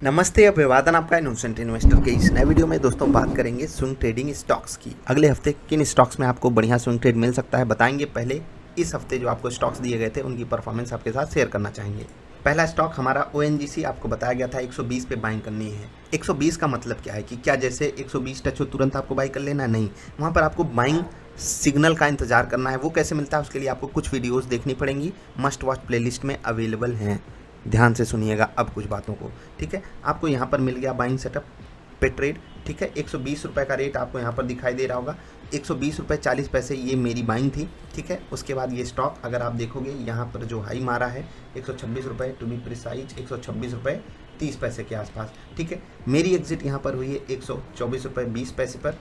नमस्ते, अभिवादन आपका इनोसेंट इन्वेस्टर के इस नए वीडियो में दोस्तों बात करेंगे स्विंग ट्रेडिंग स्टॉक्स की। अगले हफ्ते किन स्टॉक्स में आपको बढ़िया स्विंग ट्रेड मिल सकता है बताएंगे। पहले इस हफ्ते जो आपको स्टॉक्स दिए गए थे उनकी परफॉर्मेंस आपके साथ शेयर करना चाहेंगे। पहला स्टॉक हमारा ONGC आपको बताया गया था 120 पे बाइंग करनी है। 120 का मतलब क्या है कि क्या जैसे 120 टच हो तुरंत आपको बाई कर लेना, नहीं, वहाँ पर आपको बाइंग सिग्नल का इंतजार करना है। वो कैसे मिलता है उसके लिए आपको कुछ वीडियोस देखनी पड़ेंगी, मस्ट वॉच प्लेलिस्ट में अवेलेबल हैं। ध्यान से सुनिएगा अब कुछ बातों को, ठीक है। आपको यहाँ पर मिल गया बाइंग सेटअप पे ट्रेड, ठीक है। 120 रुपये का रेट आपको यहाँ पर दिखाई दे रहा होगा। 120 रुपये 40 पैसे ये मेरी बाइंग थी, ठीक है। उसके बाद ये स्टॉक अगर आप देखोगे यहाँ पर जो हाई मारा है 126 रुपये, टू बी प्रिसाइज 126 रुपये 30 पैसे के आसपास, ठीक है। मेरी एग्जिट यहाँ पर हुई है 124 रुपये 20 पैसे पर,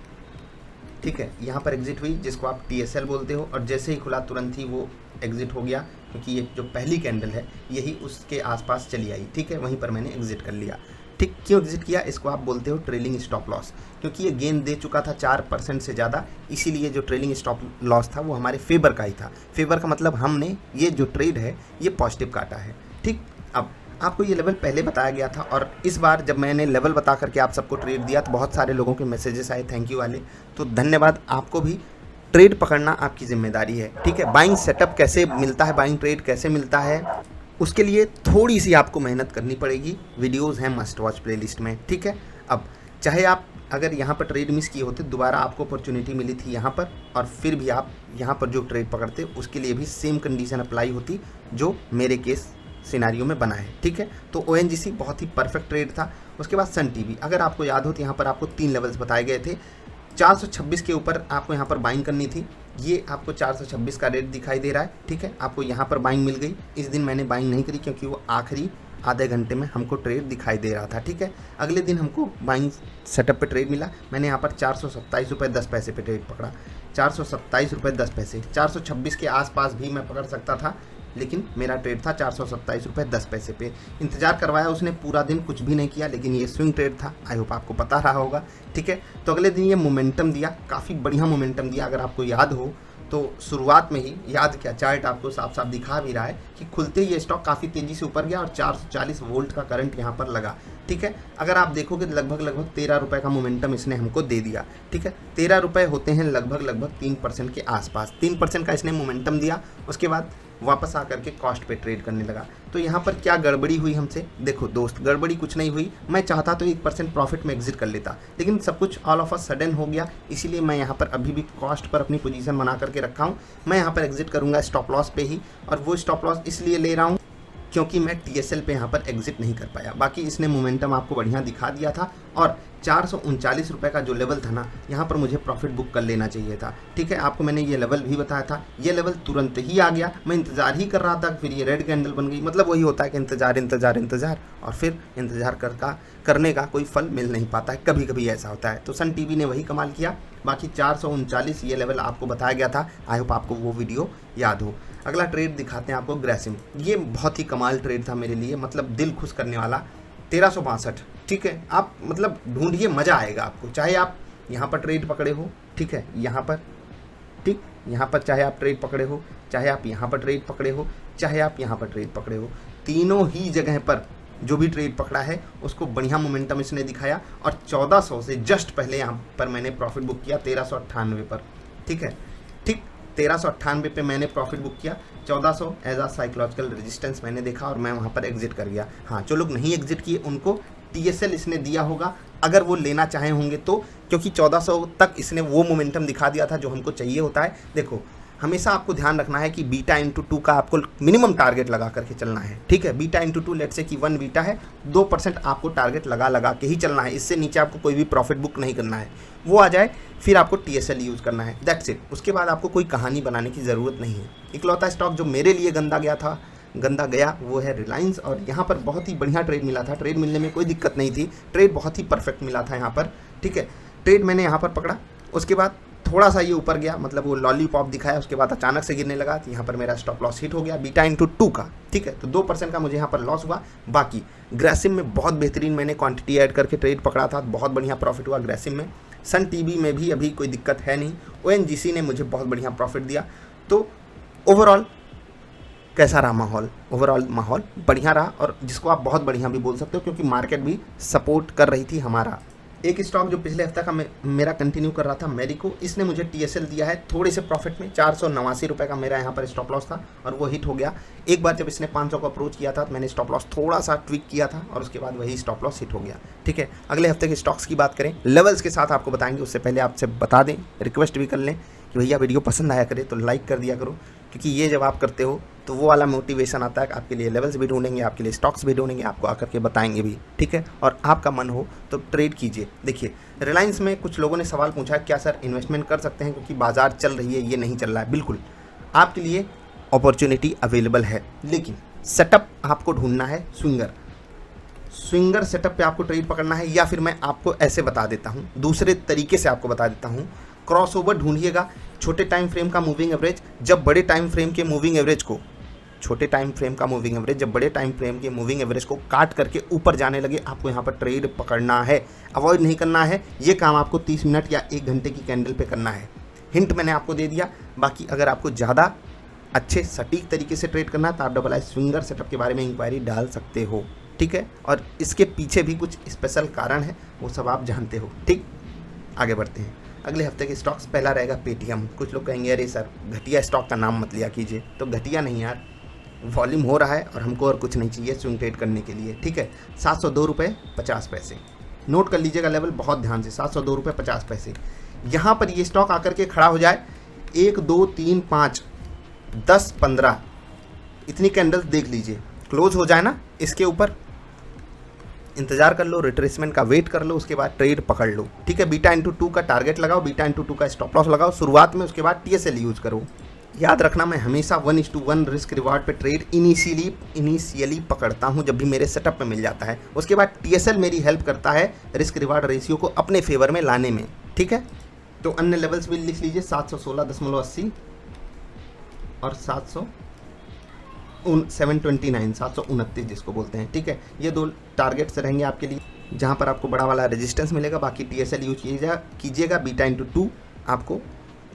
ठीक है। यहाँ पर एग्जिट हुई जिसको आप TSL बोलते हो, और जैसे ही खुला तुरंत ही वो एग्जिट हो गया, क्योंकि ये जो पहली कैंडल है यही उसके आसपास चली आई, ठीक है। वहीं पर मैंने एग्जिट कर लिया, ठीक। क्यों एग्जिट किया, इसको आप बोलते हो ट्रेलिंग स्टॉप लॉस, क्योंकि ये गेन दे चुका था 4% से ज़्यादा, इसीलिए जो ट्रेलिंग स्टॉप लॉस था वो हमारे फेवर का ही था। फेवर का मतलब हमने ये जो ट्रेड है ये पॉजिटिव काटा है, ठीक। अब आपको ये लेवल पहले बताया गया था, और इस बार जब मैंने लेवल बता करके आप सबको ट्रेड दिया तो बहुत सारे लोगों के मैसेजेस आए थैंक यू वाले, तो धन्यवाद। आपको भी ट्रेड पकड़ना आपकी जिम्मेदारी है, ठीक है। बाइंग सेटअप कैसे मिलता है, बाइंग ट्रेड कैसे मिलता है, उसके लिए थोड़ी सी आपको मेहनत करनी पड़ेगी। वीडियोज़ हैं मस्ट वॉच प्लेलिस्ट में, ठीक है। अब चाहे आप अगर यहाँ पर ट्रेड मिस किए होते, दोबारा आपको अपॉर्चुनिटी मिली थी यहाँ पर, और फिर भी आप यहाँ पर जो ट्रेड पकड़ते उसके लिए भी सेम कंडीशन अप्लाई होती जो मेरे केस सिनारियो में बना है, ठीक है। तो ONGC बहुत ही परफेक्ट ट्रेड था। उसके बाद सन टीवी, अगर आपको याद हो तो यहाँ पर आपको 3 लेवल्स बताए गए थे। 426 के ऊपर आपको यहाँ पर बाइंग करनी थी, ये आपको 426 का रेट दिखाई दे रहा है, ठीक है। आपको यहाँ पर बाइंग मिल गई। इस दिन मैंने बाइंग नहीं करी क्योंकि वो आखिरी आधे घंटे में हमको ट्रेड दिखाई दे रहा था, ठीक है। अगले दिन हमको बाइंग सेटअप पे ट्रेड मिला। मैंने यहाँ पर 427 रुपये 10 पैसे पे ट्रेड पकड़ा। 427 रुपये 10 पैसे, 426 के आसपास भी मैं पकड़ सकता था, लेकिन मेरा ट्रेड था 427 रुपये 10 पैसे पे। इंतजार करवाया उसने पूरा दिन, कुछ भी नहीं किया, लेकिन ये स्विंग ट्रेड था। आई होप आपको पता रहा होगा, ठीक है। तो अगले दिन ये मोमेंटम दिया, काफ़ी बढ़िया मोमेंटम दिया। अगर आपको याद हो तो शुरुआत में ही, याद क्या, चार्ट आपको साफ साफ दिखा भी रहा है कि खुलते ही ये स्टॉक काफ़ी तेज़ी से ऊपर गया और 440 वोल्ट का करंट यहाँ पर लगा, ठीक है। अगर आप देखोगे लगभग 13 रुपये का मोमेंटम इसने हमको दे दिया, ठीक है। 13 रुपये होते हैं लगभग 3% के आसपास। 3% का इसने मोमेंटम दिया, उसके बाद वापस आकर के कॉस्ट पे ट्रेड करने लगा। तो यहाँ पर क्या गड़बड़ी हुई हमसे, देखो दोस्त, गड़बड़ी कुछ नहीं हुई। मैं चाहता तो 1% प्रॉफिट में एग्जिट कर लेता, लेकिन सब कुछ ऑल ऑफ अ सडन हो गया, इसीलिए मैं यहाँ पर अभी भी कॉस्ट पर अपनी पोजीशन बना करके रखा हूँ। मैं यहाँ पर एग्जिट करूँगा स्टॉप लॉस पे ही, और वो स्टॉप लॉस इसलिए ले रहा हूँ क्योंकि मैं TSL पे यहाँ पर एग्जिट नहीं कर पाया। बाकी इसने मोमेंटम आपको बढ़िया दिखा दिया था, और 439 रुपये का जो लेवल था ना, यहाँ पर मुझे प्रॉफिट बुक कर लेना चाहिए था, ठीक है। आपको मैंने ये लेवल भी बताया था, ये लेवल तुरंत ही आ गया। मैं इंतज़ार ही कर रहा था, फिर ये रेड कैंडल बन गई। मतलब वही होता है कि इंतज़ार इंतज़ार इंतज़ार, और फिर इंतज़ार करने का कोई फल मिल नहीं पाता है, कभी कभी ऐसा होता है। तो सन टीवी ने वही कमाल किया। बाकी 439 ये लेवल आपको बताया गया था। आई होप आपको वो वीडियो याद हो। अगला ट्रेड दिखाते हैं आपको, ग्रेसिम। ये बहुत ही कमाल ट्रेड था मेरे लिए, मतलब दिल खुश करने वाला। 1362, ठीक है। आप मतलब ढूंढिए, मज़ा आएगा आपको। चाहे आप यहाँ पर ट्रेड पकड़े हो, ठीक है, यहाँ पर, ठीक, यहाँ पर चाहे आप ट्रेड पकड़े हो, चाहे आप यहाँ पर ट्रेड पकड़े हो, चाहे आप यहाँ पर ट्रेड पकड़े हो, तीनों ही जगह पर जो भी ट्रेड पकड़ा है उसको बढ़िया मोमेंटम इसने दिखाया। और 1400 से जस्ट पहले यहाँ पर मैंने प्रॉफिट बुक किया 1398 पर, ठीक है, ठीक। 1398 पे मैंने प्रॉफिट बुक किया। 1400 एज आ साइकोलॉजिकल रेजिस्टेंस मैंने देखा, और मैं वहाँ पर एग्जिट कर गया। हाँ, जो लोग नहीं एग्जिट किए उनको TSL इसने दिया होगा, अगर वो लेना चाहे होंगे तो, क्योंकि 1400 तक इसने वो मोमेंटम दिखा दिया था जो हमको चाहिए होता है। देखो, हमेशा आपको ध्यान रखना है कि β/2 का आपको मिनिमम टारगेट लगा करके चलना है, ठीक है। β/2 लेट से कि 1 बीटा है, 2% आपको टारगेट लगा के ही चलना है। इससे नीचे आपको कोई भी प्रॉफिट बुक नहीं करना है। वो आ जाए फिर आपको TSL यूज़ करना है, दैट्स इट। उसके बाद आपको कोई कहानी बनाने की ज़रूरत नहीं है। इकलौता स्टॉक जो मेरे लिए गंदा गया वो है रिलायंस, और यहाँ पर बहुत ही बढ़िया ट्रेड मिला था। ट्रेड मिलने में कोई दिक्कत नहीं थी, ट्रेड बहुत ही परफेक्ट मिला था यहाँ पर, ठीक है। ट्रेड मैंने यहाँ पर पकड़ा, उसके बाद थोड़ा सा ये ऊपर गया, मतलब वो लॉलीपॉप दिखाया, उसके बाद अचानक से गिरने लगा। तो यहाँ पर मेरा स्टॉप लॉस हिट हो गया β/2 का, ठीक है। तो 2% का मुझे यहाँ पर लॉस हुआ। बाकी ग्रेसिम में बहुत बेहतरीन मैंने क्वांटिटी ऐड करके ट्रेड पकड़ा था, बहुत बढ़िया प्रॉफिट हुआ ग्रेसिम में। सन टीवी में भी अभी कोई दिक्कत है नहीं। ONGC ने मुझे बहुत बढ़िया प्रॉफिट दिया। तो ओवरऑल कैसा रहा माहौल? ओवरऑल माहौल बढ़िया रहा, और जिसको आप बहुत बढ़िया भी बोल सकते हो क्योंकि मार्केट भी सपोर्ट कर रही थी हमारा। एक स्टॉक जो पिछले हफ्ते का मेरा कंटिन्यू कर रहा था, मेरिको, इसने मुझे टीएसएल दिया है थोड़े से प्रॉफिट में। 489 रुपये का मेरा यहाँ पर स्टॉप लॉस था और वो हिट हो गया। एक बार जब इसने 500 को अप्रोच किया था तो मैंने स्टॉप लॉस थोड़ा सा ट्विक किया था और उसके बाद वही स्टॉप लॉस हिट हो गया। ठीक है, अगले हफ्ते के स्टॉक्स की बात करें, लेवल्स के साथ आपको बताएंगे। उससे पहले आपसे बता दें, रिक्वेस्ट भी कर लें कि भैया वीडियो पसंद आया करे तो लाइक कर दिया करो, क्योंकि ये जब आप करते हो तो वो वाला मोटिवेशन आता है कि आपके लिए लेवल्स भी ढूंढेंगे, आपके लिए स्टॉक्स भी ढूंढेंगे, आपको आकर के बताएंगे भी। ठीक है, और आपका मन हो तो ट्रेड कीजिए। देखिए, रिलायंस में कुछ लोगों ने सवाल पूछा क्या सर इन्वेस्टमेंट कर सकते हैं क्योंकि बाजार चल रही है, ये नहीं चल रहा है। बिल्कुल, आपके लिए अपॉर्चुनिटी अवेलेबल है, लेकिन सेटअप आपको ढूंढना है स्विंगर सेटअप पे आपको ट्रेड पकड़ना है, या फिर मैं आपको ऐसे बता देता हूँ, दूसरे तरीके से आपको बता देता हूँ। क्रॉसओवर ढूंढिएगा, छोटे टाइम फ्रेम का मूविंग एवरेज जब बड़े टाइम फ्रेम के मूविंग एवरेज को, छोटे टाइम फ्रेम का मूविंग एवरेज जब बड़े टाइम फ्रेम के मूविंग एवरेज को काट करके ऊपर जाने लगे, आपको यहाँ पर ट्रेड पकड़ना है, अवॉइड नहीं करना है। ये काम आपको 30 मिनट या 1 घंटे की कैंडल पे करना है। हिंट मैंने आपको दे दिया। बाकी अगर आपको ज़्यादा अच्छे सटीक तरीके से ट्रेड करना है तो आप डबल आई स्विंगर सेटअप के बारे में इंक्वायरी डाल सकते हो। ठीक है, और इसके पीछे भी कुछ स्पेशल कारण है, वो सब आप जानते हो। ठीक, आगे बढ़ते हैं। अगले हफ्ते के स्टॉक्स, पहला रहेगा पेटीएम। कुछ लोग कहेंगे अरे सर घटिया स्टॉक का नाम मत लिया कीजिए, तो घटिया नहीं यार, वॉल्यूम हो रहा है और हमको और कुछ नहीं चाहिए स्विंग ट्रेड करने के लिए। ठीक है, 702 रुपये 50 पैसे नोट कर लीजिएगा लेवल बहुत ध्यान से, 702 रुपये 50 पैसे। यहाँ पर ये स्टॉक आकर के खड़ा हो जाए, 1 2 3 5 10 15 इतनी कैंडल्स देख लीजिए, क्लोज हो जाए ना, इसके ऊपर इंतजार कर लो, रिट्रेसमेंट का वेट कर लो, उसके बाद ट्रेड पकड़ लो। ठीक है, β/2 का टारगेट लगाओ, β/2 का स्टॉप लॉस लगाओ शुरुआत में, उसके बाद टीएसएल यूज करो। याद रखना, मैं हमेशा 1:1 रिस्क रिवार्ड पे ट्रेड इनिशियली पकड़ता हूं जब भी मेरे सेटअप में मिल जाता है। उसके बाद टीएसएल मेरी हेल्प करता है रिस्क रिवार्ड रेशियो को अपने फेवर में लाने में। ठीक है, तो अन्य लेवल्स भी लिख लीजिए, 716.80 और 729 जिसको बोलते हैं। ठीक है, ये 2 टारगेट्स रहेंगे आपके लिए, जहां पर आपको बड़ा वाला रेजिस्टेंस मिलेगा। बाकी टीएसएल यूज कीजिएगा, β/2 आपको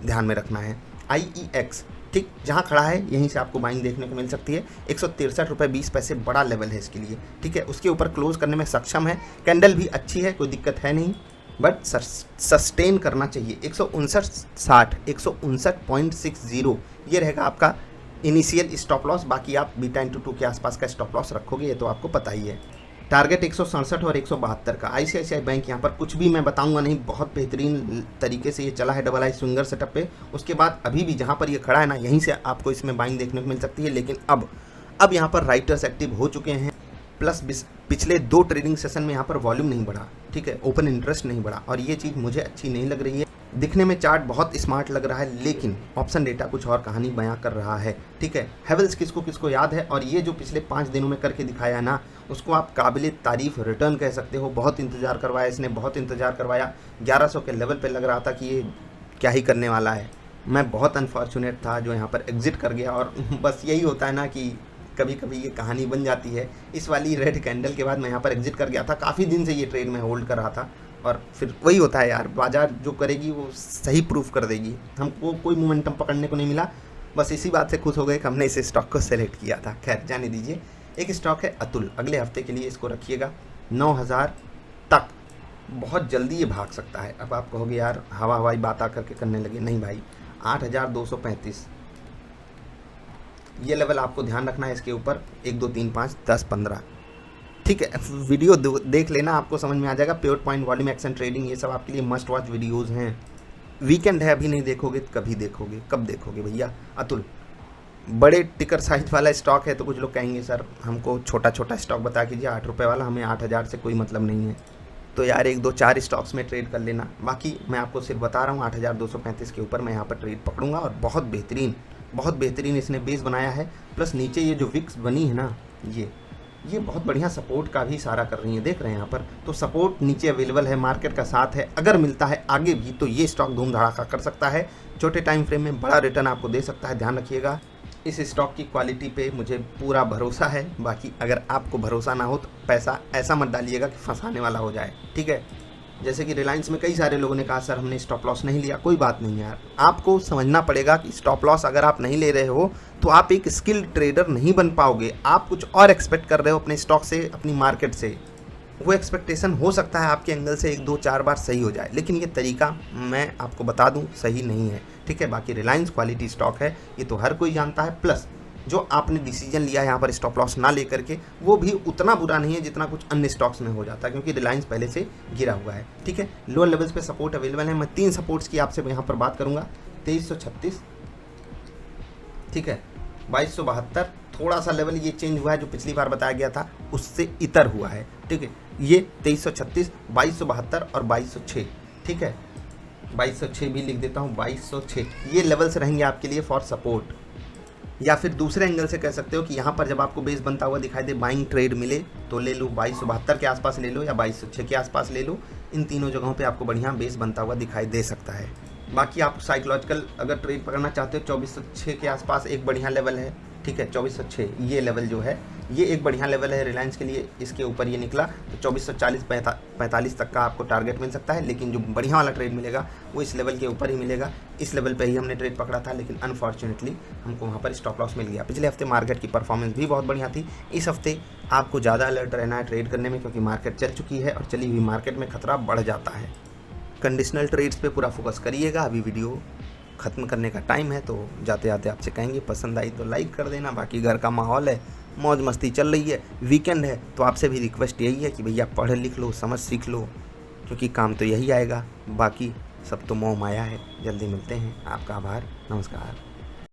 ध्यान में रखना है। IEX, ठीक, जहां खड़ा है यहीं से आपको बाइंग देखने को मिल सकती है। 163 रुपये 20 पैसे बड़ा लेवल है इसके लिए। ठीक है, उसके ऊपर क्लोज करने में सक्षम है, कैंडल भी अच्छी है, कोई दिक्कत है नहीं, बट सस्टेन करना चाहिए। 159.60 159.60 ये रहेगा आपका इनिशियल स्टॉप लॉस। बाकी आप β/2 के आसपास का स्टॉप लॉस रखोगे, ये तो आपको पता ही है। टारगेट 167 और 172 का। ICICI बैंक यहाँ पर कुछ भी मैं बताऊंगा नहीं, बहुत बेहतरीन तरीके से ये चला है डबल आई स्विंगर सेटअप पे। उसके बाद अभी भी जहाँ पर ये खड़ा है ना, यहीं से आपको इसमें बाइंग देखने को मिल सकती है। लेकिन अब यहाँ पर राइटर्स एक्टिव हो चुके हैं, प्लस पिछले 2 ट्रेडिंग सेशन में यहाँ पर वॉल्यूम नहीं बढ़ा। ठीक है, ओपन इंटरेस्ट नहीं बढ़ा, और ये चीज़ मुझे अच्छी नहीं लग रही है। दिखने में चार्ट बहुत स्मार्ट लग रहा है, लेकिन ऑप्शन डेटा कुछ और कहानी बयां कर रहा है। ठीक है, हेवल्स किसको याद है, और ये जो पिछले 5 दिनों में करके दिखाया है ना, उसको आप काबिल तारीफ रिटर्न कह सकते हो। बहुत इंतजार करवाया इसने, बहुत इंतजार करवाया। 1100 के लेवल पे लग रहा था कि ये क्या ही करने वाला है। मैं बहुत अनफॉर्चुनेट था जो यहाँ पर एग्जिट कर गया, और बस यही होता है ना कि कभी कभी ये कहानी बन जाती है। इस वाली रेड कैंडल के बाद मैं यहाँ पर एग्जिट कर गया था, काफ़ी दिन से ये ट्रेड में होल्ड कर रहा था, और फिर वही होता है यार, बाजार जो करेगी वो सही प्रूफ कर देगी। हमको कोई मोमेंटम पकड़ने को नहीं मिला, बस इसी बात से खुश हो गए कि हमने इस स्टॉक को सेलेक्ट किया था। खैर जाने दीजिए। एक स्टॉक है अतुल, अगले हफ्ते के लिए इसको रखिएगा 9000 तक, बहुत जल्दी ये भाग सकता है। अब आप कहोगे यार हवाई बात आकर के करने लगे, नहीं भाई, 8235 ये लेवल आपको ध्यान रखना है। इसके ऊपर 1 2 3 5 10 15। ठीक है, वीडियो देख लेना, आपको समझ में आ जाएगा। Pure point, volume action trading, ये सब आपके लिए मस्ट वॉच वीडियोस हैं। वीकेंड है, अभी नहीं देखोगे तो कभी देखोगे, कब देखोगे भैया। अतुल बड़े टिकर साइज वाला स्टॉक है, तो कुछ लोग कहेंगे सर हमको छोटा छोटा स्टॉक बता कीजिए, 8 रुपये वाला, हमें 8000 से कोई मतलब नहीं है। तो यार 1 2 4 स्टॉक्स में ट्रेड कर लेना। बाकी मैं आपको सिर्फ बता रहा हूँ 8235 के ऊपर मैं यहाँ पर ट्रेड पकड़ूंगा, और बहुत बेहतरीन इसने बेस बनाया है। प्लस नीचे ये जो विक्स बनी है ना, ये बहुत बढ़िया सपोर्ट का भी इशारा कर रही है, देख रहे हैं यहाँ पर। तो सपोर्ट नीचे अवेलेबल है, मार्केट का साथ है, अगर मिलता है आगे भी तो ये स्टॉक धूम धड़ाका कर सकता है, छोटे टाइम फ्रेम में बड़ा रिटर्न आपको दे सकता है। ध्यान रखिएगा, इस स्टॉक की क्वालिटी पे मुझे पूरा भरोसा है। बाकी अगर आपको भरोसा ना हो तो पैसा ऐसा मत डालिएगा कि फंसाने वाला हो जाए। ठीक है, जैसे कि रिलायंस में कई सारे लोगों ने कहा सर हमने स्टॉप लॉस नहीं लिया, कोई बात नहीं यार, आपको समझना पड़ेगा कि स्टॉप लॉस अगर आप नहीं ले रहे हो तो आप एक स्किल्ड ट्रेडर नहीं बन पाओगे। आप कुछ और एक्सपेक्ट कर रहे हो अपने स्टॉक से, अपनी मार्केट से। वो एक्सपेक्टेशन हो सकता है आपके एंगल से 1 2 4 बार सही हो जाए, लेकिन ये तरीका मैं आपको बता दूं सही नहीं है, ठीक है। बाकी रिलायंस क्वालिटी स्टॉक है, ये तो हर कोई जानता है। प्लस जो आपने डिसीजन लिया है यहाँ पर स्टॉप लॉस ना लेकर के, वो भी उतना बुरा नहीं है जितना कुछ अन्य स्टॉक्स में हो जाता है, क्योंकि रिलायंस पहले से गिरा हुआ है, ठीक है। लोअर लेवल्स पे सपोर्ट अवेलेबल है। मैं 3 सपोर्ट्स की आपसे यहाँ पर बात करूँगा। 2336, ठीक है, 2272, थोड़ा सा लेवल ये चेंज हुआ है, जो पिछली बार बताया गया था उससे इतर हुआ है, ठीक है। ये 2336, 2272 और 2206, ठीक है। 2206 भी लिख देता हूँ, 2206, ये लेवल्स रहेंगे आपके लिए फॉर सपोर्ट। या फिर दूसरे एंगल से कह सकते हो कि यहाँ पर जब आपको बेस बनता हुआ दिखाई दे, बाइंग ट्रेड मिले तो ले लो, 2272 के आसपास ले लो या 2206 के आसपास ले लो। इन तीनों जगहों पे आपको बढ़िया बेस बनता हुआ दिखाई दे सकता है। बाकी आप साइकोलॉजिकल अगर ट्रेड पकड़ना चाहते हो, 2406 के आसपास एक बढ़िया लेवल है, ठीक है। 2406 ये लेवल जो है ये एक बढ़िया लेवल है रिलायंस के लिए, इसके ऊपर ये निकला तो 2440 45 तक का आपको टारगेट मिल सकता है। लेकिन जो बढ़िया वाला ट्रेड मिलेगा वो इस लेवल के ऊपर ही मिलेगा। इस लेवल पे ही हमने ट्रेड पकड़ा था, लेकिन अनफॉर्चुनेटली हमको वहाँ पर स्टॉप लॉस मिल गया। पिछले हफ्ते मार्केट की परफॉर्मेंस भी बहुत बढ़िया थी। इस हफ्ते आपको ज़्यादा अलर्ट रहना है ट्रेड करने में, क्योंकि मार्केट चल चुकी है और चली हुई मार्केट में खतरा बढ़ जाता है। कंडीशनल ट्रेड्स पे पूरा फोकस करिएगा। अभी वीडियो ख़त्म करने का टाइम है, तो जाते जाते आपसे कहेंगे पसंद आई तो लाइक कर देना। बाकी घर का माहौल है, मौज मस्ती चल रही है, वीकेंड है, तो आपसे भी रिक्वेस्ट यही है कि भैया पढ़ लिख लो, समझ सीख लो, क्योंकि काम तो यही आएगा। बाकी सब तो मोह माया है। जल्दी मिलते हैं। आपका आभार, नमस्कार।